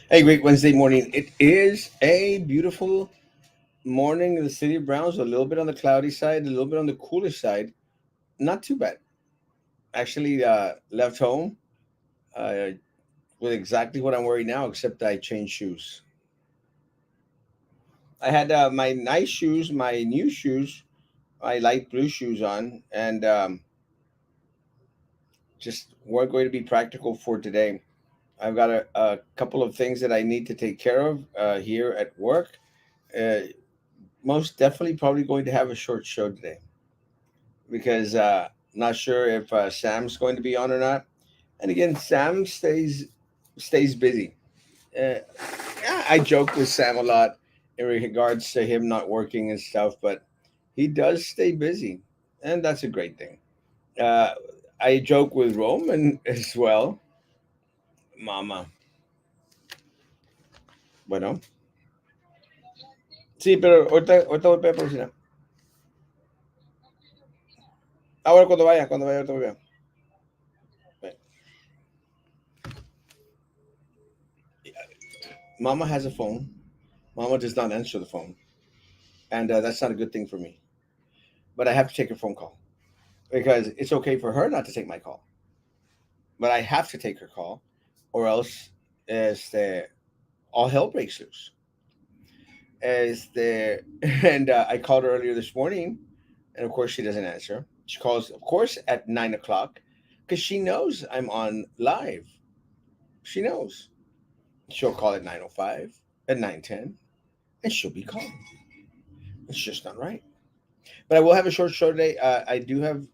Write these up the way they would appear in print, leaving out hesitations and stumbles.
Hey, great Wednesday morning. It is a beautiful morning in the city of Browns. A little bit on the cloudy side, a little bit on the cooler side. Not too bad. Actually, left home uh, with exactly what I'm wearing now, except I changed shoes. I had my nice shoes, my new shoes, my light blue shoes on, and just weren't going to be practical for today. I've got a couple of things that I need to take care of here at work. Uh, Most definitely, probably going to have a short show today because not sure if Sam's going to be on or not. And again, Sam stays busy. Uh, yeah, I joke with Sam a lot in regards to him not working and stuff, but he does stay busy, and that's a great thing. Uh, I joke with Roman as well. Mama, bueno, sí, pero ahorita voy para la próxima. Ah, bueno, cuando vaya, ahorita voy a. Mama has a phone. Mama does not answer the phone, and that's not a good thing for me. But I have to take her phone call because it's okay for her not to take my call, but I have to take her call, or else all hell breaks loose. And I called her earlier this morning, and of course she doesn't answer. She calls, of course, at 9 o'clock because she knows I'm on live. She knows. She'll call at 9:05, at 9:10, and she'll be calling. It's just not right. But I will have a short show today. I do have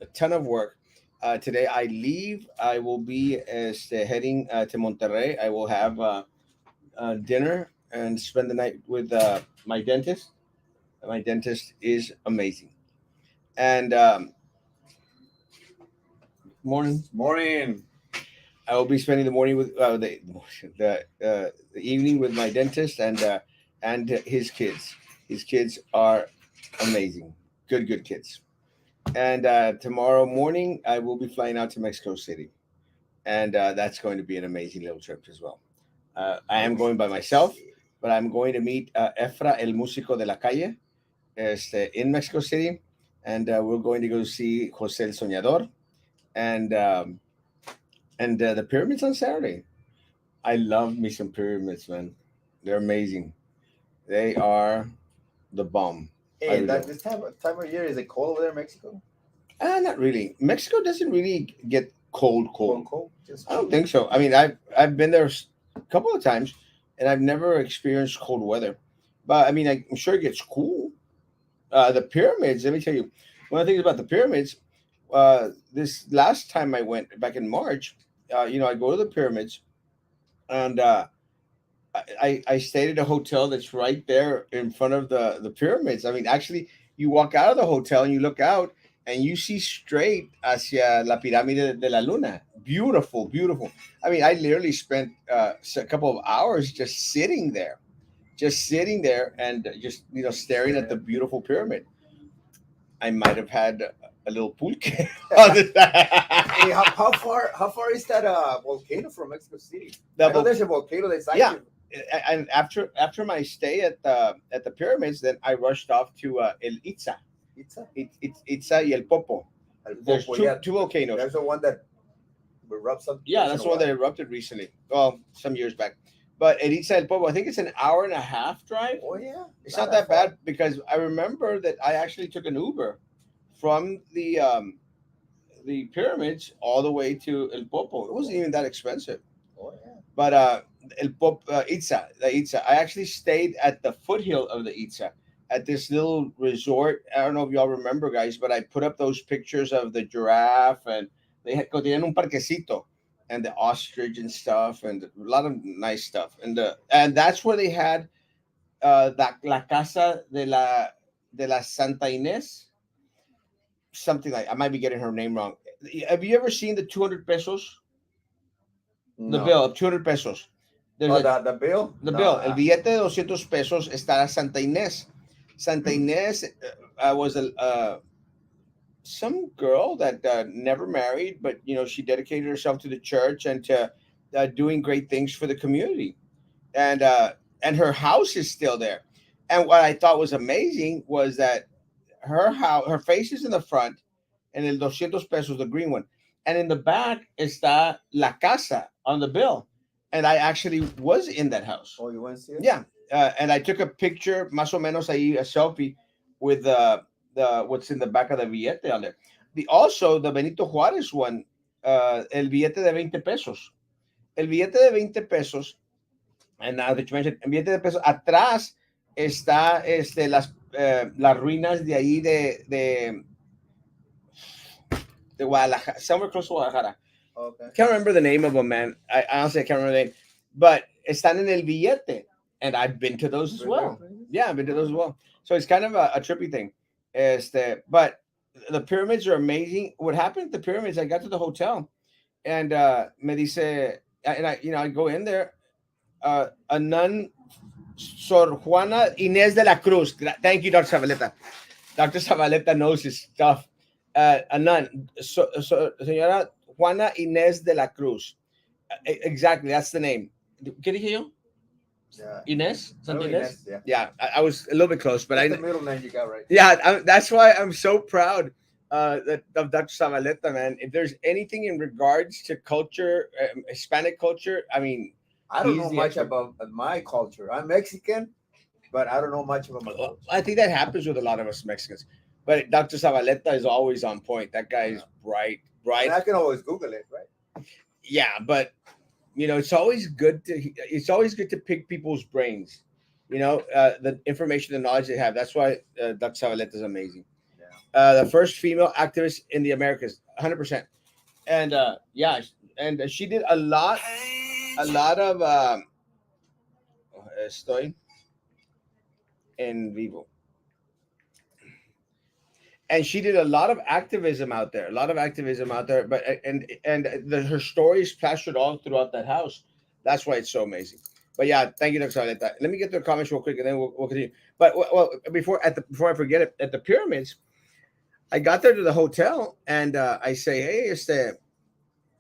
a ton of work. Today I leave. I will be heading to Monterrey. I will have dinner and spend the night with my dentist. My dentist is amazing. And morning. Morning. I will be spending the morning with the evening with my dentist and his kids. His kids are amazing. Good kids. And tomorrow morning, I will be flying out to Mexico City, and that's going to be an amazing little trip as well. I am going by myself, but I'm going to meet Efra, el músico de la calle, in Mexico City, and we're going to go see Jose el Soñador and the pyramids on Saturday. I love me some pyramids, man. They're amazing. They are the bomb. I Hey, really that love. this time of year is it cold over there in Mexico? Not really. Mexico doesn't really get cold, cold. Cold, just I don't cool. think so. I mean, I've been there a couple of times, and I've never experienced cold weather. But I mean, I'm sure it gets cool. The pyramids. Let me tell you, one of the things about the pyramids. This last time I went back in March, I go to the pyramids, and I stayed at a hotel that's right there in front of the pyramids. I mean, actually, you walk out of the hotel and you look out and you see straight hacia la pirámide de la luna. Beautiful, beautiful. I mean, I literally spent a couple of hours just sitting there and just staring at the beautiful pyramid. I might have had a little pulque on the Hey, how far is that volcano from Mexico City? I know double. there's a volcano that's Yeah, active. and after my stay at the pyramids, then I rushed off to El Itza. It's a Itza y El Popo. El There's Popo, two yeah. two volcanoes. There's the one that erupts up Yeah, once in that's a the one that while. erupted recently. Well, some years back. But El Itza El Popo, I think it's an hour and a half drive. Oh yeah, It's not that bad because I remember that I actually took an Uber from the pyramids all the way to El Popo. It wasn't even that expensive. Oh yeah. But Itza, the Itza. I actually stayed at the foothill of the Itza at this little resort. I don't know if y'all remember, guys, but I put up those pictures of the giraffe and tenían un parquecito and the ostrich and stuff and a lot of nice stuff. And that's where they had la casa de la Santa Inés, something like I might be getting her name wrong. Have you ever seen the 200 pesos? The No. bill of 200 pesos. There's Oh, a the bill? the No. bill, el billete de 200 pesos está Santa Inés. Santa Inés was some girl that never married, but she dedicated herself to the church and to doing great things for the community. and uh, and her house is still there. And what I thought was amazing was that her house, her face is in the front, and el 200 pesos, the green one, and in the back está la casa on the bill. And I actually was in that house. Oh, you want to see it? Yeah, and I took a picture, más o menos ahí, a selfie with the what's in the back of the billete on there. The also the Benito Juárez one, el billete de 20 pesos. El billete de 20 pesos, and now that you mentioned, el billete de pesos, atrás está las ruinas de ahí de Guadalajara, somewhere close to Guadalajara. Okay. I can't remember the name of them, man. I honestly I can't remember the name, but están en el billete, and I've been to those as Been there, well. please? Yeah, I've been to those as well. So it's kind of a trippy thing. But the pyramids are amazing. What happened at the pyramids? I got to the hotel, and me dice, and I go in there. A nun, Sor Juana Inés de la Cruz. Thank you, Dr. Zavaleta. Dr. Zavaleta knows his stuff. A nun, Señora Juana Inés de la Cruz. Exactly, that's the name. ¿Qué dije yo? Yeah. Inés? I know Santa Inés? Ines, yeah. Yeah, I was a little bit close, but That's I. the middle name you got right. Yeah, that's why I'm so proud of Dr. Zavaleta, man. If there's anything in regards to culture, Hispanic culture, I mean, I don't he's know the much expert. about my culture. I'm Mexican, but I don't know much about my Well, culture. I think that happens with a lot of us Mexicans. But Dr. Zavaleta is always on point. That guy is Yeah. bright, And bright. I can always Google it, right? Yeah, but it's always good to pick people's brains. The information, the knowledge they have. That's why Dr. Zavaleta is amazing. Yeah. The first female activist in the Americas, 100%. And yeah, and she did a lot of estoy en vivo, and she did a lot of activism out there, a lot of activism out there. But her story is plastered all throughout that house. That's why it's so amazing. But yeah, thank you, Dr. Saleta. Let me get to the comments real quick, and then we'll continue. But before I forget it, at the pyramids, I got there to the hotel, and I say, hey,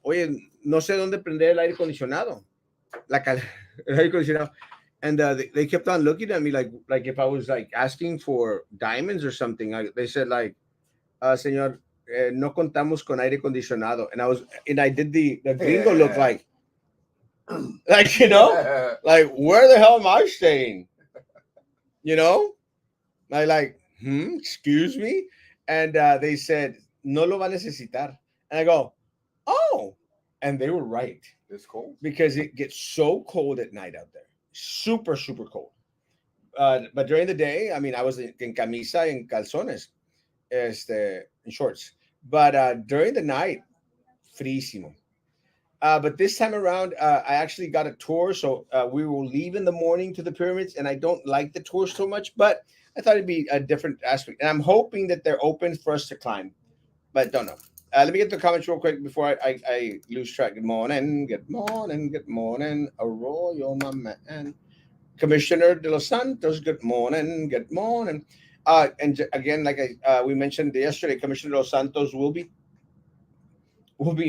oye, no sé dónde prender el aire acondicionado, el aire acondicionado. And they kept on looking at me like if I was like asking for diamonds or something. They said like, señor, no contamos con aire acondicionado. And I did the gringo look Yeah. like, like, where the hell am I staying? You know, excuse me. And they said, no lo va a necesitar. And I go, oh, and they were right It's cold. because it gets so cold at night out there, super, super cold. But during the day, I mean, I was in camisa and calzones, in shorts. But during the night, frísimo. But this time around, I actually got a tour, so we will leave in the morning to the pyramids, and I don't like the tour so much, but I thought it'd be a different aspect, and I'm hoping that they're open for us to climb, but don't know. Let me get the comments real quick before I lose track. Good morning, good morning, good morning, Arroyo, my man. Commissioner de los Santos, good morning, good morning. Again, like we mentioned yesterday, Commissioner de los Santos will be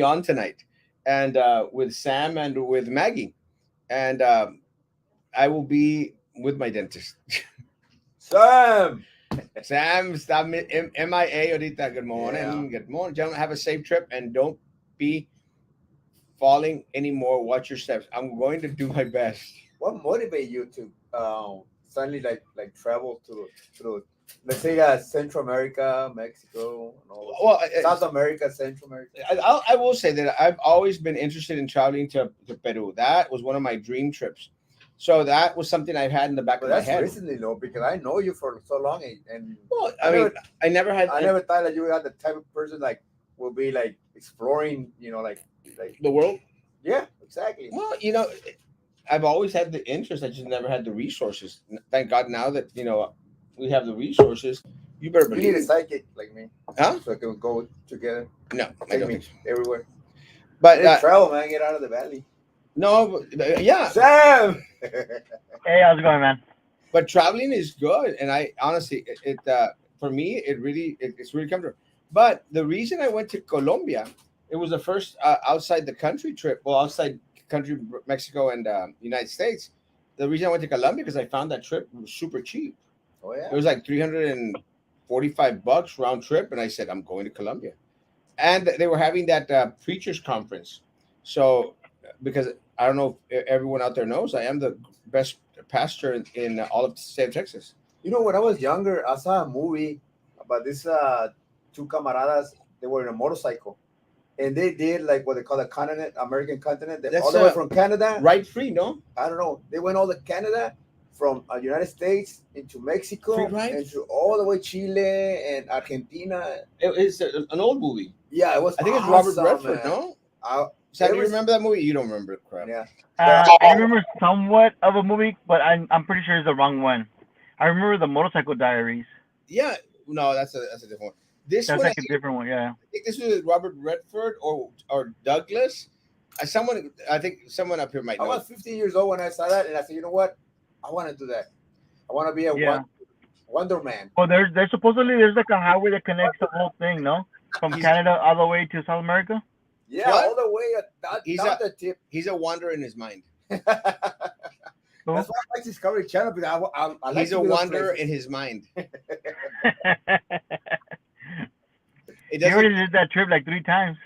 on tonight, and with Sam and with Maggie, and I will be with my dentist. Sam. Sam, stop MIA ahorita. Good Yeah. morning, good morning, gentlemen. Have a safe trip, and don't be falling anymore. Watch your steps. I'm going to do my best. What motivate you to suddenly like travel to let's say Central America, Mexico, and all Well, those South America, Central America? I will say that I've always been interested in traveling to Peru. That was one of my dream trips. So that was something I've had in the back But of my that's head. recently, though, because I know you for so long, and Well, I I mean, never, I never had I never thought that you were the type of person like will be like exploring, like the world. yeah, exactly. Well, I've always had the interest. I just never had the resources. Thank God now that we have the resources. You better You need believe a it. psychic like me, Huh? so I can go together. No, I Take don't me think so. everywhere. But Let's travel, man. Get out of the valley. no, yeah. Sam. Hey, how's it going, man? But traveling is good, and I honestly, for me, it's really comfortable. But the reason I went to Colombia, it was the first outside the country trip. Well, outside country, Mexico and United States. the reason I went to Colombia because I found that trip was super cheap. Oh It yeah. was like $345 round trip, and I said I'm going to Colombia. And they were having that preachers conference. So because I don't know if everyone out there knows, I am the best pastor in all of the state of Texas. You know, when I was younger, I saw a movie about this two camaradas. They were in a motorcycle, and they did like what they call the continent, American continent, all That's the way from Canada. right free, no? I don't know. They went all the Canada from United States into Free Mexico, ride? into all the way Chile and Argentina. It's an old movie. Yeah, it was. I think it's Robert awesome, Redford, man. no? I, Sam, do you every- remember that movie? You don't remember it, crap. yeah, I remember somewhat of a movie, but I'm pretty sure it's the wrong one. I remember the Motorcycle Diaries. Yeah, no, that's a different one. This That's one, like a different one, yeah. I think this was Robert Redford or Douglas. I think someone up here might I know. was 15 years old when I saw that, and I said, you know what? I want to do that. I want to be a Yeah. Wonder Man. Well, there's supposedly there's like a highway that connects the whole thing, no? From He's- Canada all the way to South America. Yeah, What? all the way down the tip. He's a wanderer in his mind. Who? That's why I like Discovery Channel, because I like He's to a be those wanderer places. in his mind. It He doesn't. already did that trip like 3 times.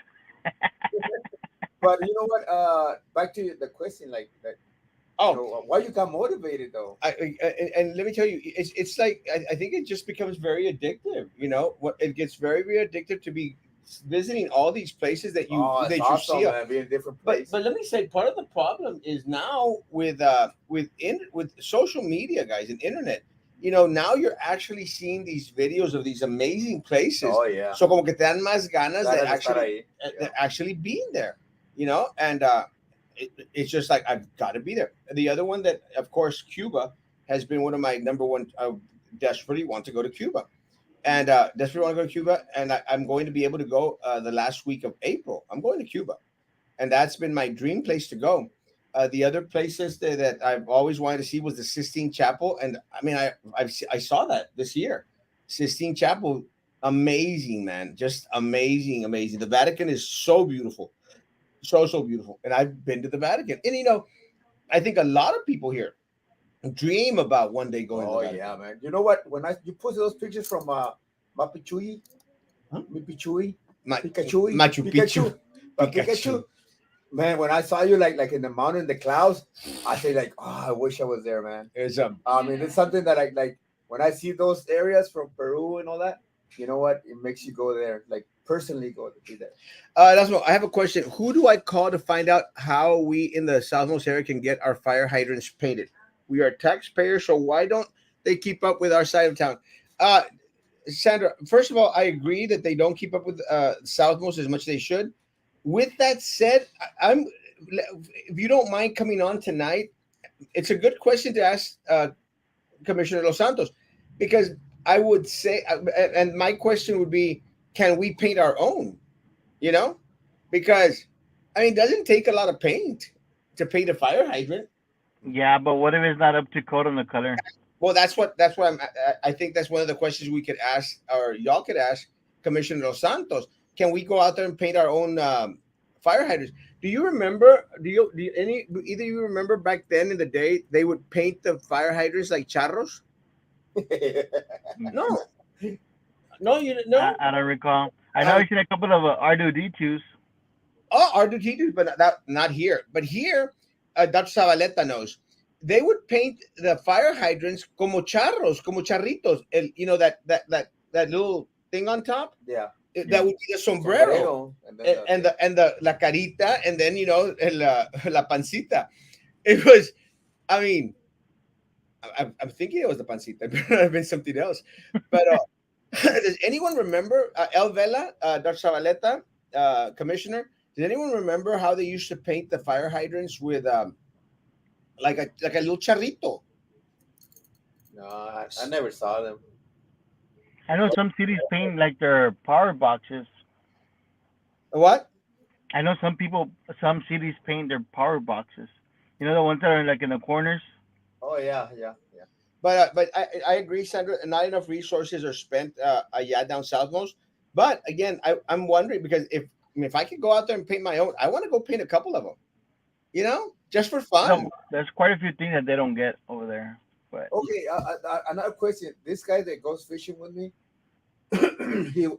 But you know what? Back to the question, like Oh, why you got motivated though? and let me tell you, it's like I think it just becomes very addictive. You know, what it gets very very addictive to be visiting all these places that you Oh, that it's you awesome, see. man, being in different places. But let me say, part of the problem is now with social media, guys, and internet. You know, now you're actually seeing these videos of these amazing places. Oh yeah, So como que te dan más ganas Ganas de de estar actually ahí. Yeah. actually being there. You know, and it's just like I've got to be there. The other one that, of course, Cuba has been one of my number one. I desperately want to go to Cuba, and desperately want to go to Cuba, and I'm going to be able to go the last week of April. I'm going to Cuba, and that's been my dream place to go. The other places that I've always wanted to see was the Sistine Chapel, and I mean I saw that this year. Sistine Chapel, amazing, man, just amazing, amazing. The Vatican is so beautiful, so beautiful, and I've been to the Vatican, and you know I think a lot of people here dream about one day going to Oh the Vatican. yeah, man. You know what? When you posted those pictures from Machu Picchu, Huh? Picchu, Machu Picchu. Pikachu. Man, when I saw you like in the mountain, in the clouds, I say like, oh, I wish I was there, man. It's I mean, it's something that I like when I see those areas from Peru and all that. You know what? It makes you go there, like personally go to be there. That's what I have a question. Who do I call to find out how we in the Southmost area can get our fire hydrants painted? We are taxpayers, so why don't they keep up with our side of town? Sandra, first of all, I agree that they don't keep up with Southmost as much as they should. With that said, I'm if you don't mind coming on tonight, it's a good question to ask Commissioner Los Santos, because I would say, and my question would be, can we paint our own? You know, because I mean, it doesn't take a lot of paint to paint a fire hydrant. Yeah, but what if it's not up to code on the color? Well, that's what I think that's one of the questions we could ask, or y'all could ask Commissioner Los Santos. Can we go out there and paint our own fire hydrants? Do you remember? Do you either you remember back then in the day they would paint the fire hydrants like charros? No, no, you no. I don't recall. I know I've seen a couple of R2D2s. Oh, Argentinos, but not here. But here, Dr. Zabaleta knows. They would paint the fire hydrants como charros, como charritos. You know that little thing on top. Yeah. That would be the sombrero, and the la carita, and then you know la pancita. It was, I mean, I'm thinking it was the pancita. It better not have been something else. But does anyone remember El Vela, Dr. Zabaleta, Commissioner? Does anyone remember how they used to paint the fire hydrants with like a little charrito? No, I never saw them. I know some cities paint like their power boxes. What? I know some cities paint their power boxes. You know the ones that are like in the corners. Oh yeah. But I agree, Sandra. Not enough resources are spent yeah down southmost. But again, I'm wondering because if I could go out there and paint my own, I want to go paint a couple of them. You know, just for No, fun. there's quite a few things that they don't get over there. But Okay, another question. This guy that goes fishing with me,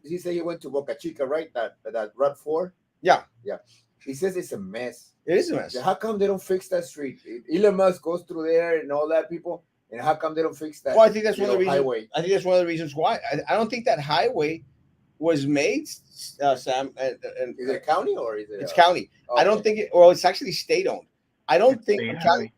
he said he went to Boca Chica, right? That Route 4. Yeah, Yeah. He says it's a mess. it is a mess. How come they don't fix that street? Elon Musk goes through there and all that people, and how come they don't fix that? Well, I think that's one of the reasons. Highway. I think that's one of the reasons why. I don't think that highway was made, Sam, and Is it county or is it? it's county. I don't think it. Well, it's actually state owned. I don't it's think state county,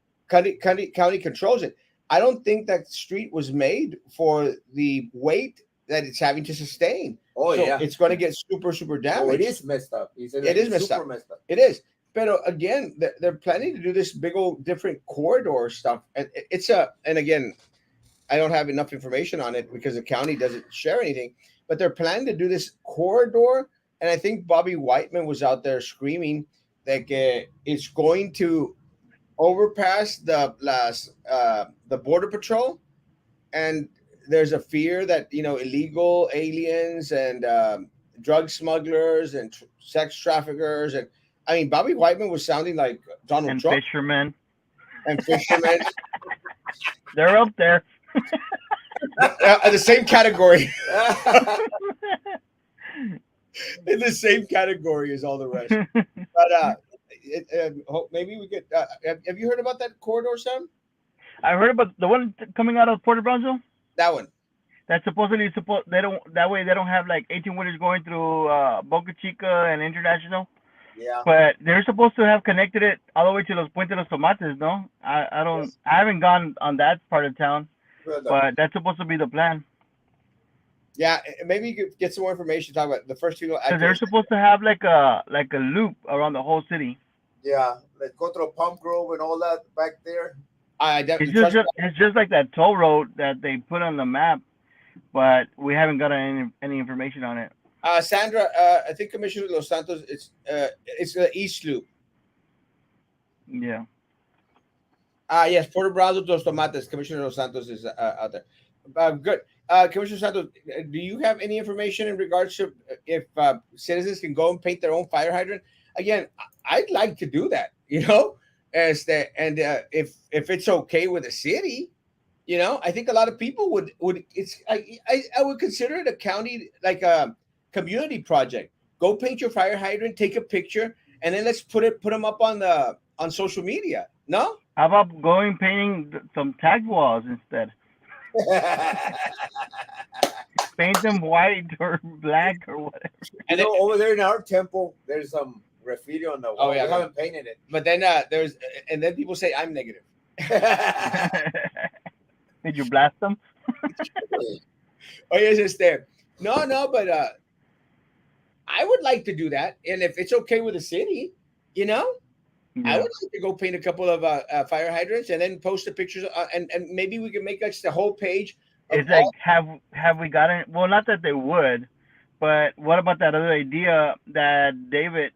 highway. county controls it. I don't think that street was made for the weight that it's having to sustain. Oh So yeah. it's going to get super damaged. Oh, it is messed up. He said It is messed super up. messed up. It is. But again, they're planning to do this big old different corridor stuff, and it's a. And again, I don't have enough information on it because the county doesn't share anything. But they're planning to do this corridor, and I think Bobby Whiteman was out there screaming that it's going to overpass the border patrol, and there's a fear that illegal aliens and drug smugglers and sex traffickers, and I mean Bobby Whiteman was sounding like Donald And Trump fishermen, and fishermen. they're up there. The same category. In the same category as all the rest. But maybe we could. Have you heard about that corridor, Sam? I heard about the one coming out of Puerto Brownsville. That one. That's supposedly they don't that way they don't have like 18 wheelers going through Boca Chica and International. Yeah. But they're supposed to have connected it all the way to Los Puentes de los Tomates, no? I don't Yes. I haven't gone on that part of town, Well, but that's supposed to be the plan. Yeah, maybe you could get some more information. Talk about the first people. Because they're supposed to have like a loop around the whole city. yeah, let's go to Palm Grove and all that back there. I It's definitely just trust. it's just like that toll road that they put on the map, but we haven't got any information on it. Sandra, I think Commissioner Los Santos. It's the East Loop. Yeah. Yes, Puerto Brownsville, Dos Tomates. Commissioner Los Santos is out there. Good. Commissioner Santos, do you have any information in regards to if citizens can go and paint their own fire hydrant? Again, I'd like to do that. If it's okay with the city, I think a lot of people would. I would consider it a county like a community project. Go paint your fire hydrant, take a picture, and then let's put them up on social media. No. How about going painting some tag walls instead? Paint them white or black or whatever. And then, Over there in our temple, there's some graffiti on the wall. Oh, yeah, We haven't painted it. but then then people say I'm negative. Did you blast them? Oh yes, it's there. No, but I would like to do that, and if it's okay with the city, I Yeah. would like to go paint a couple of fire hydrants and then post the pictures, and maybe we can make us the whole page. Of It's like have we gotten? Well, not that they would, but what about that other idea that David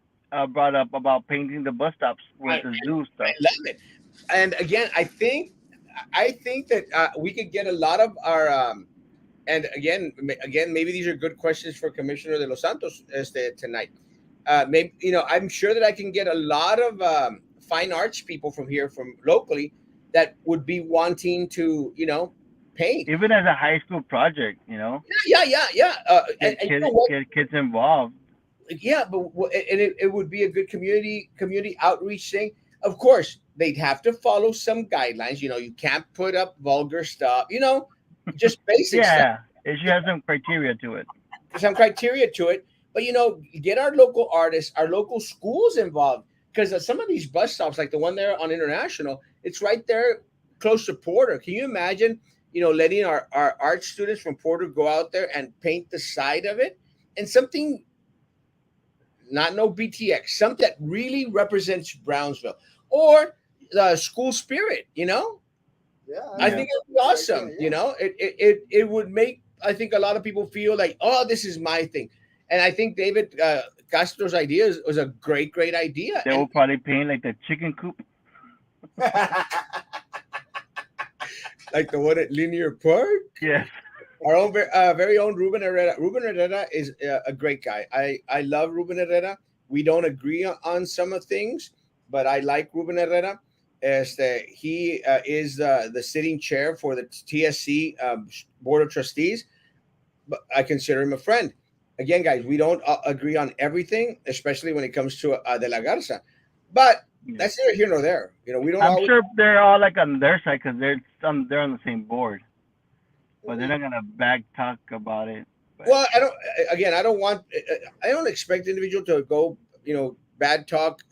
brought up about painting the bus stops with the zoo stuff? I love it. And again, I think that we could get a lot of our. And again, maybe these are good questions for Commissioner de los Santos tonight. Maybe I'm sure that I can get a lot of fine arts people from here, from locally, that would be wanting to paint. Even as a high school project, Yeah. get And you kids, know what? get kids involved. Yeah, but it would be a good community outreach thing. Of course, they'd have to follow some guidelines. You can't put up vulgar stuff. Just basic stuff. Yeah, it should have some criteria to it. Some criteria to it. But get our local artists, our local schools involved, because some of these bus stops, like the one there on International, it's right there close to Porter. Can you imagine? Letting our art students from Porter go out there and paint the side of it, and something, not no BTX, something that really represents Brownsville or the school spirit. Yeah, I think it would be awesome. Yeah. It would make, I think, a lot of people feel like, oh, this is my thing. And I think David Castro's idea was a great idea. They will probably paint like the chicken coop. Like the one at Linear Park. Yes. Our own very own Ruben Herrera. Ruben Herrera is a great guy. I love Ruben Herrera. We don't agree on some of things, but I like Ruben Herrera. He is the sitting chair for the TSC board of trustees. But I consider him a friend. Again, guys, we don't agree on everything, especially when it comes to De La Garza. But Yeah. that's neither here nor there. We don't I'm always. sure they're all like on their side because they're on the same board, but they're not gonna back talk about it. But Well, I don't. Again, I don't want. I don't expect individual to go. Bad talk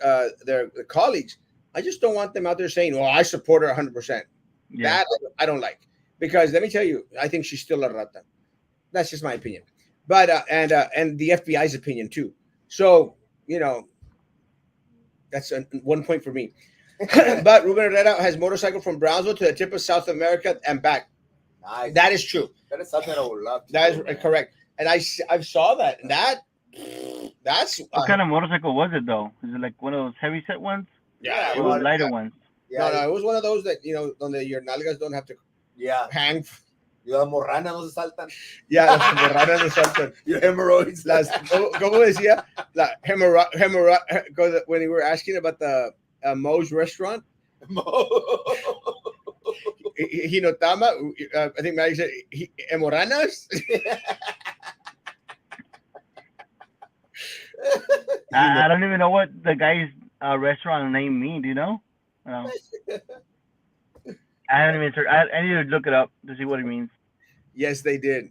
their colleagues. I just don't want them out there saying, "Well, I support her 100%." yeah, That I don't like because let me tell you, I think she's still a rata. That's just my opinion. But and the FBI's opinion too. So that's 1 point for me. But Ruben Herrera has motorcycle from Brownsville to the tip of South America and back. Nice. That is true. That is something I would love to That is do, man. correct. And I saw that. And that's what kind of motorcycle was it though? Is it like one of those heavy set ones yeah. It or was those lighter ones? Yeah, no. It was one of those that donde your nalgas don't have to yeah. hang. Las morranas no se saltan. Yeah, las hemorranas no saltan. Your hemorrhoids. ¿Cómo decía? La when you were asking about the Moe's restaurant. Hinotama, I think Maggie said hemorranas. I don't even know what the guy's restaurant name mean. Do you know? No. I haven't even. I need to look it up to see what it means. Yes, they did.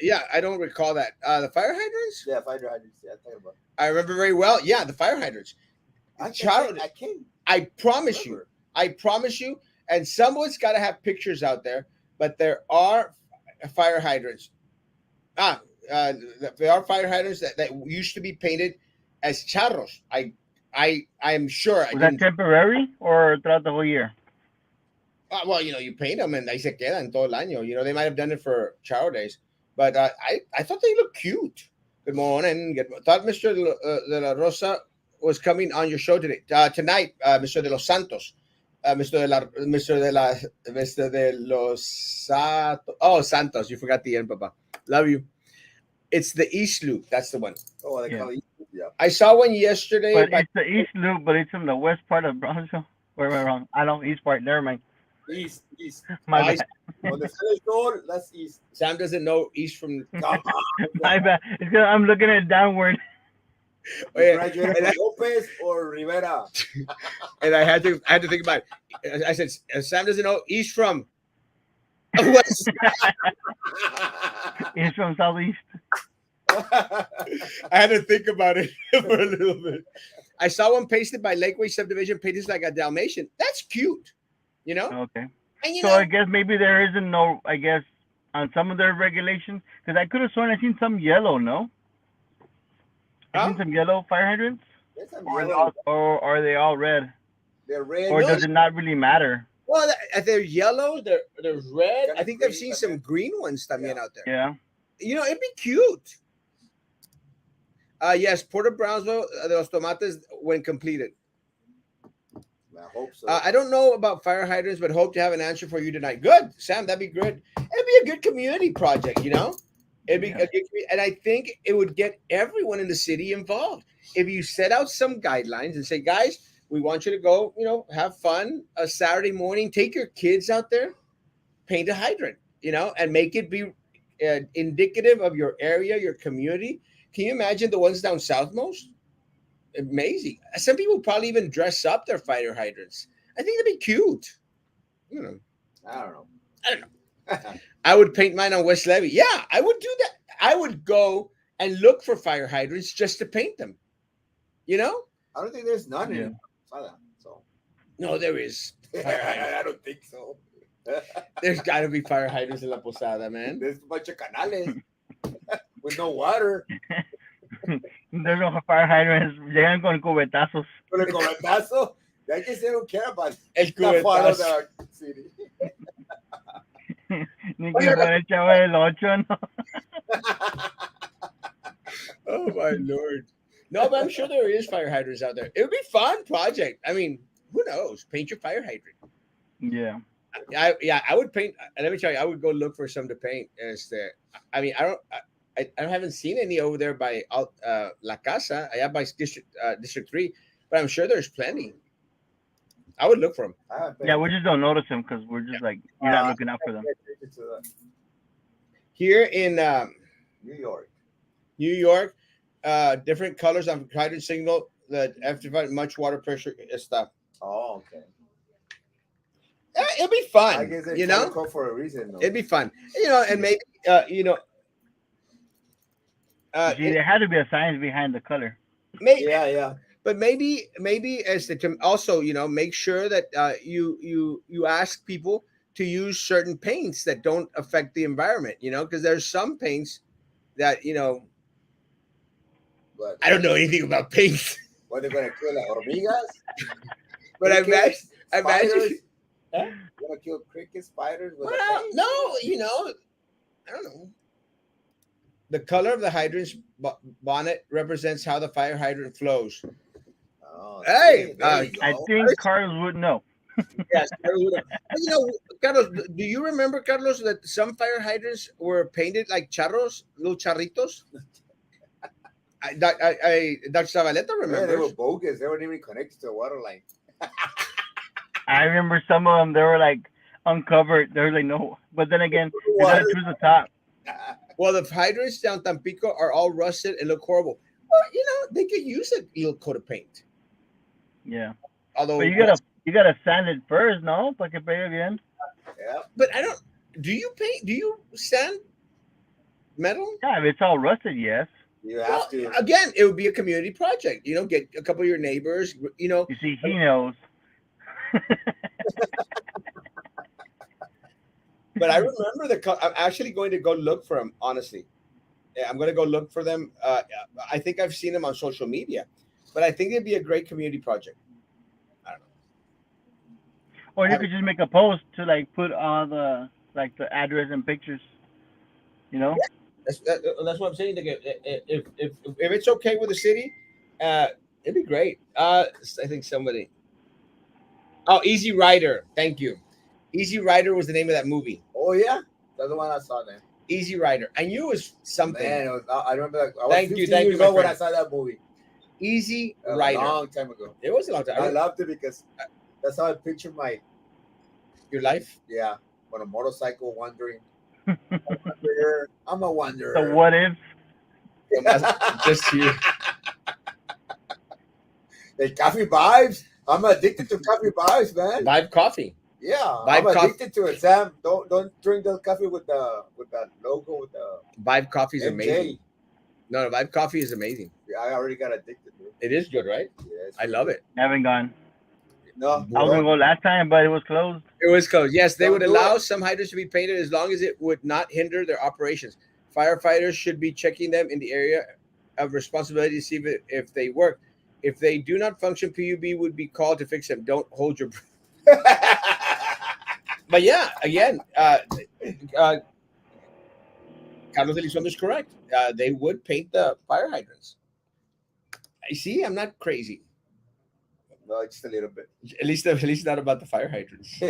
Yeah, I don't recall that. The fire hydrants? Yeah, fire hydrants. Yeah, I'm talking about. I remember very well. Yeah, the fire hydrants. I can't. I promise you. I promise you. And someone's got to have pictures out there, but there are fire hydrants. There are fire hydrants that used to be painted as charros. I am sure. Was that temporary or throughout the whole year? Well, you paint them and ahí se quedan todo el año. They might have done it for charro days, but I thought they looked cute. Good morning. Thought Mr. De La Rosa was coming on your show today, tonight, Mr. De Los Santos. Mr. De Los Santos. You forgot the end, Papa. Love you. It's the East Loop. That's the one. Oh, they call it. Yeah. I saw one yesterday. But it's the East Loop, but it's in the west part of Brownsville. Where am I wrong? I know East part. Never mind. East. My bad. On the first door, that's east. Sam doesn't know east from. My bad. It's because I'm looking at it downward. Graduated from Lopez or Rivera. And I had to think about it. I said, Sam doesn't know east from west. East from southeast. I had to think about it for a little bit. I saw one pasted by Lakeway Subdivision, painted like a Dalmatian. That's cute, Okay. And So I guess maybe there isn't no. I guess on some of their regulations, because I could have sworn I seen some yellow. No. I seen some yellow fire hydrants. Or are they all red? They're red. Or does it not really matter? Well, they're yellow. They're red. I think they've seen some green ones también out there. Yeah. It'd be cute. Yes, Port of Brownsville, de los Tomates, when completed. I hope so. I don't know about fire hydrants, but hope to have an answer for you tonight. Good, Sam. That'd be good. It'd be a good community project, It'd be a good, and I think it would get everyone in the city involved. If you set out some guidelines and say, guys, we want you to go, have fun a Saturday morning, take your kids out there, paint a hydrant, and make it be indicative of your area, your community. Can you imagine the ones down south most? Amazing. Some people probably even dress up their fire hydrants. I think that'd be cute. I don't know. I would paint mine on West Levy. Yeah, I would do that. I would go and look for fire hydrants just to paint them. I don't think there's none in Posada. So no, there is. I don't think so. There's got to be fire hydrants in La Posada, man. There's a bunch of canales with no water. There's no fire hydrants. Llegan con cubetazos. Con el cubetazo. I guess they don't care about El that part of the city. Ni que fuera el chavo del 8, ¿no? Oh my Lord. No, but I'm sure there is fire hydrants out there. It would be a fun project. I mean, who knows? Paint your fire hydrant. Yeah. I would paint. Let me tell you, I would go look for some to paint. I mean, I haven't seen any over there by La Casa, allá by District 3, but I'm sure there's plenty. I would look for them. I haven't paid Yeah, we attention. just don't notice them because we're just like you're not looking out I for them. pay attention to Here in New York. New York, different colors on hydrant signal that after much water pressure stuff. Oh, okay. It'll be I fun, guess they you color know. code for a reason, though. It'd be fun, and maybe You see, it, there had to be a science behind the color. may, Yeah, yeah. but maybe as the also make sure that you ask people to use certain paints that don't affect the environment, because there's some paints that But I don't know anything about paints, what they're gonna kill like hormigas, but crickets, I imagine. spiders? Huh? Gonna kill cricket spiders with a Well, paint? no, I don't know. The color of the hydrant's bonnet represents how the fire hydrant flows. Oh, Hey, see, there you I go. think Carlos would know. yes, Carlos, do you remember, Carlos, that some fire hydrants were painted like charros, little charritos? Dr. Zavaleta Yeah, they remembers. were bogus. They weren't even connected to a water line. I remember some of them. They were like uncovered. They were like no. But then again, you gotta choose the top. Well, the hydrants down Tampico are all rusted and look horrible. Well, they could use a little coat of paint. Yeah. Although, But you gotta sand it first, no? Para que pegue bien. Yeah. but I don't. Do you paint? Do you sand metal? Yeah, if it's all rusted, yes. You Well, have to. again, it would be a community project. Get a couple of your neighbors. You see, he knows. But I remember I'm actually going to go look for them. Honestly, yeah, I'm going to go look for them. I think I've seen them on social media, but I think it'd be a great community project. I don't know. Or you could just make a post to like put all the the address and pictures. You know? That's what I'm saying. Like, if it's okay with the city, it'd be great. I think somebody. Oh, Easy Rider. Thank you. Easy Rider was the name of that movie. Oh yeah, that's the one I saw then. Easy Rider. I knew it was something. Man, I remember. Like, I was Thank you, 15 years my old when I friend. saw that movie. Easy A Rider. long time ago. It was a long time. I loved it because that's how I pictured my Your life. on a motorcycle wandering. Wanderer. I'm a wanderer. So what if? Just you. The coffee vibes. I'm addicted to coffee vibes, man. Vibe Coffee. Yeah, Vibe I'm addicted to it, Sam. Don't drink the coffee with the logo with the Vibe Coffee is MJ. amazing. No, Vibe Coffee is amazing. Yeah, I already got addicted to it. It is good, right? Yes. I love it. Haven't gone. No, I was gonna go last time, but it was closed. It was closed. Yes, they Don't would do allow it. some hydrants to be painted as long as it would not hinder their operations. Firefighters should be checking them in the area of responsibility to see if they work. If they do not function, PUB would be called to fix them. Don't hold your breath. But yeah, again, Carlos Elizondo is correct. They would paint the fire hydrants. I see. I'm not crazy. No, just a little bit. At least not about the fire hydrants.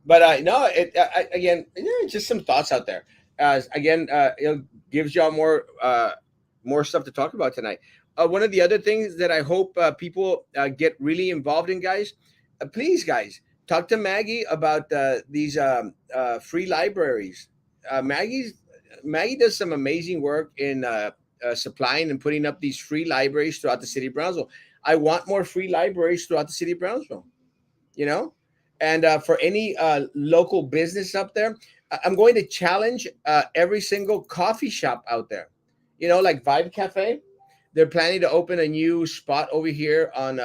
But no, again, just some thoughts out there. Again, it gives y'all more stuff to talk about tonight. One of the other things that I hope people get really involved in, guys, please, guys, talk to Maggie about these free libraries. Maggie does some amazing work in supplying and putting up these free libraries throughout the city of Brownsville. I want more free libraries throughout the city of Brownsville. And for any local business up there, I'm going to challenge every single coffee shop out there. Like Vibe Cafe, they're planning to open a new spot over here on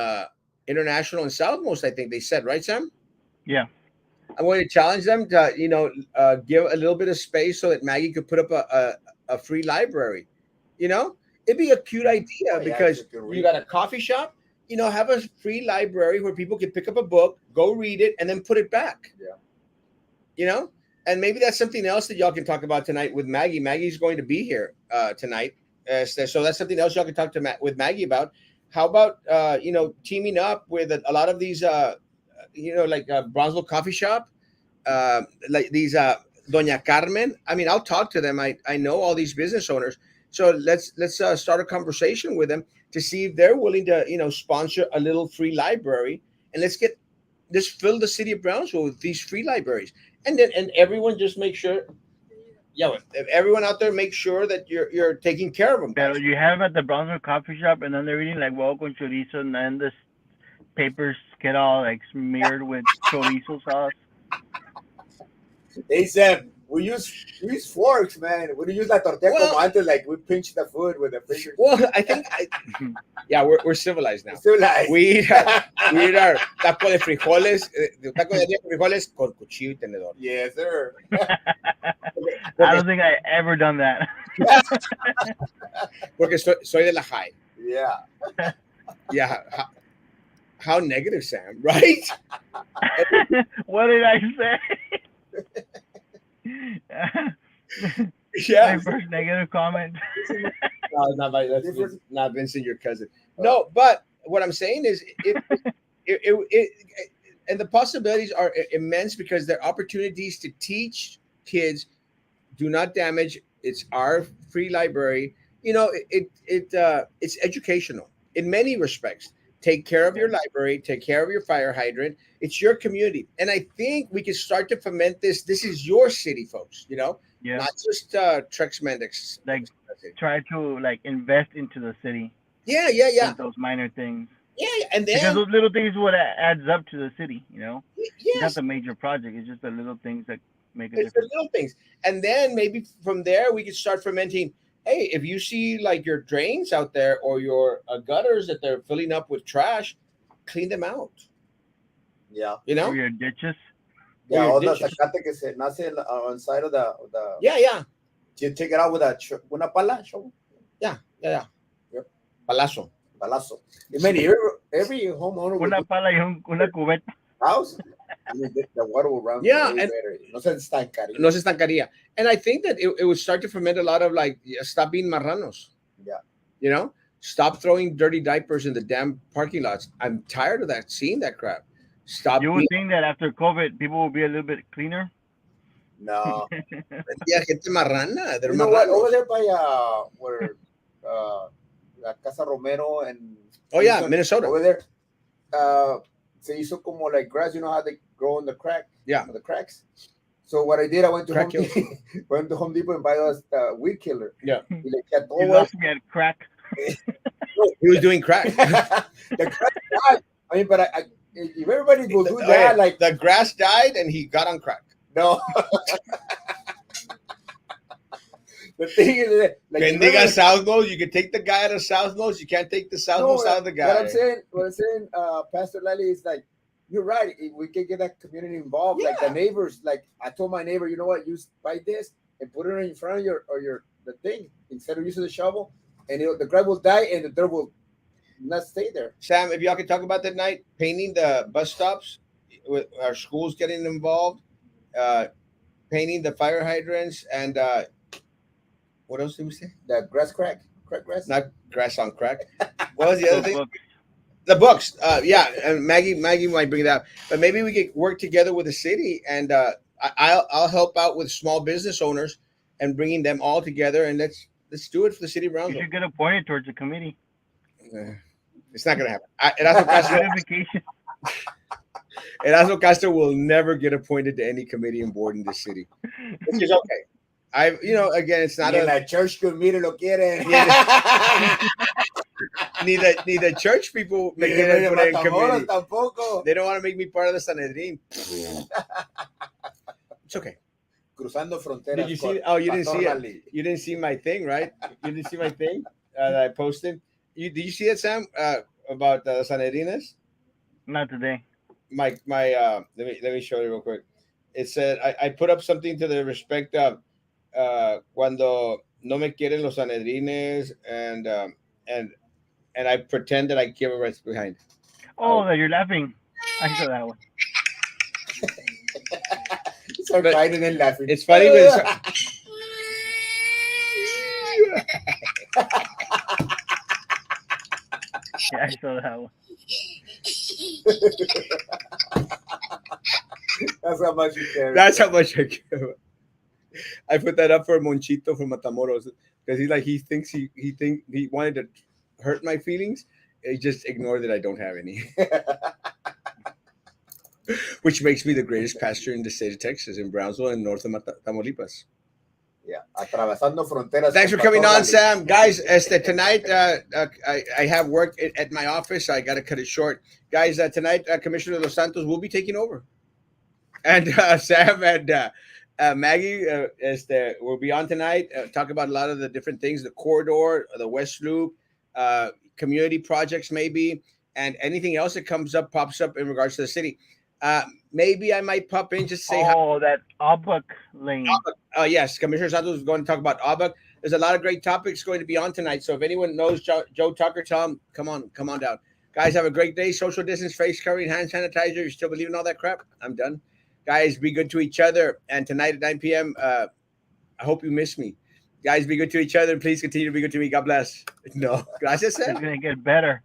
International and Southmost, I think they said, right, Sam? Yeah. I'm going to challenge them to, give a little bit of space so that Maggie could put up a free library. It'd be a cute idea because you got a coffee shop, have a free library where people can pick up a book, go read it, and then put it back. Yeah. And maybe that's something else that y'all can talk about tonight with Maggie. Maggie's going to be here tonight. So that's something else y'all can talk with Maggie about. How about, teaming up with a lot of these, like Brownsville Coffee Shop, like these Doña Carmen. I mean, I'll talk to them. I know all these business owners. So let's start a conversation with them to see if they're willing to, sponsor a little free library and let's get just fill the city of Brownsville with these free libraries, and everyone just make sure. Yeah, if everyone out there make sure that you're taking care of them, Pero guys. you have at the Bronzer coffee shop, and then they're eating like huevo con chorizo, and then this papers get all like smeared with chorizo sauce. They said we use forks, man. We don't use la tortilla Well, como antes, like we pinch the food with the fingers. well, I think, yeah, we're civilized now. Civilized. We eat our taco de frijoles, taco de frijoles con cuchillo y tenedor. Yes, sir. I don't think I ever done that. Porque soy de la high. Yeah. Yeah. How negative, Sam, right? What did I say? Yeah. My first negative comment. No, it's not that's not Vincent, your cousin. No, but what I'm saying is and the possibilities are immense because there are opportunities to teach kids. Do not damage. It's our free library. It's educational in many respects. Take care of your library. Take care of your fire hydrant. It's your community, and I think we can start to foment this. This is your city, folks. Yeah, Not just Trex Mendix. like try to like invest into the city Yeah, with those minor things and because then those little things what adds up to the city. It's not yes, the major project. It's just the little things that make a it's the difference. little things, and then maybe from there we can start fermenting. Hey, if you see like your drains out there or your gutters that they're filling up with trash, clean them out. Yeah. Or your ditches. Yeah, your all the dishes. zacate que se nace on side of the Yeah. you take it out with una pala, shovel. Yeah. Yep. Palazo. Palazo. I mean, every homeowner Una with pala y una cubeta. house, I mean, the water will run. Yeah, way and better. No se estancaría. no se estancaría. And I think that it would start to ferment a lot of like stop being marranos. Yeah. Stop throwing dirty diapers in the damn parking lots. I'm tired of that, seeing that crap. Stop. You would think that after COVID, people will be a little bit cleaner. No. Yeah, gente marrana. They're You know what? marranos. Over there by where la Casa Romero and Oh yeah, Minnesota. over there, se hizo como like grass. You know how they grow in the crack? Yeah. The cracks. So what I did, I went to Crack Home Depot, went to Home Depot and buy us weed killer. Yeah. Y le eché a todo You lost me at crack. He was doing crack. the crack died. I mean, but I if everybody will do Oh, that, yeah. like The grass died and he got on crack. no. The thing is, like, Bendiga South Nose. You can take the guy out of South Nose. You can't take the South Nose out of the guy. What I'm saying, Pastor Lally, is like, you're right. If we can get that community involved, like the Yeah. neighbors. Like I told my neighbor, you know what? You buy this and put it in front of the thing instead of using the shovel, and the grass will die and the dirt will not stay there. Sam, if y'all can talk about that night, painting the bus stops, with our schools getting involved, painting the fire hydrants, and what else did we say? The crack grass. Not grass on crack. What was the other Those thing? books. The books. Yeah, and Maggie might bring it up, but maybe we could work together with the city, and I'll help out with small business owners and bringing them all together, and let's do it for the city of You Brownsville. should get appointed towards the committee. It's not gonna happen. Erasmo Castro will never get appointed to any committee and board in this city, which is okay. Again, it's not Ni la church committee lo quieren. neither church people make Ni them de put in Matamoros committee. tampoco. They don't want to make me part of the Sanhedrin. It's okay. Cruzando fronteras. Did you see? con Oh, you didn't Pastor see it. Lally. You didn't see my thing, right? You didn't see my thing that I posted. Did you see it, Sam? About Sanhedrines? Not today. Let me show you real quick. It said I put up something to the respect of cuando no me quieren los Sanhedrines and I pretend that I give a rest behind. Oh, that you're laughing. I saw that one. Start But crying and then laughing. It's funny when Yeah, I saw that one. That's how much you care. that's how much I give. I put that up for Monchito from Matamoros because he thinks he wanted to hurt my feelings. He just ignored that I don't have any. which makes me the greatest pastor in the state of Texas, in Brownsville and north of Tamaulipas. Yeah, atravesando fronteras. Thanks for coming on, Sam. Guys, tonight I have work at my office. I got to cut it short. Guys, tonight Commissioner Dos Santos will be taking over. And Sam and Maggie will be on tonight. Talk about a lot of the different things, the corridor, the West Loop, community projects maybe, and anything else that pops up in regards to the city. Maybe I might pop in just say hi. That Aubuk lane. Yes, Commissioner Santos is going to talk about Aubuk. There's a lot of great topics going to be on tonight. So if anyone knows Joe Tucker, tell him, come on down. Guys, have a great day. Social distance, face covering, hand sanitizer. You still believe in all that crap? I'm done. Guys, be good to each other. And tonight at 9 p.m., I hope you miss me. Guys, be good to each other. Please continue to be good to me. God bless. No, gracias, Sam. It's going to get better.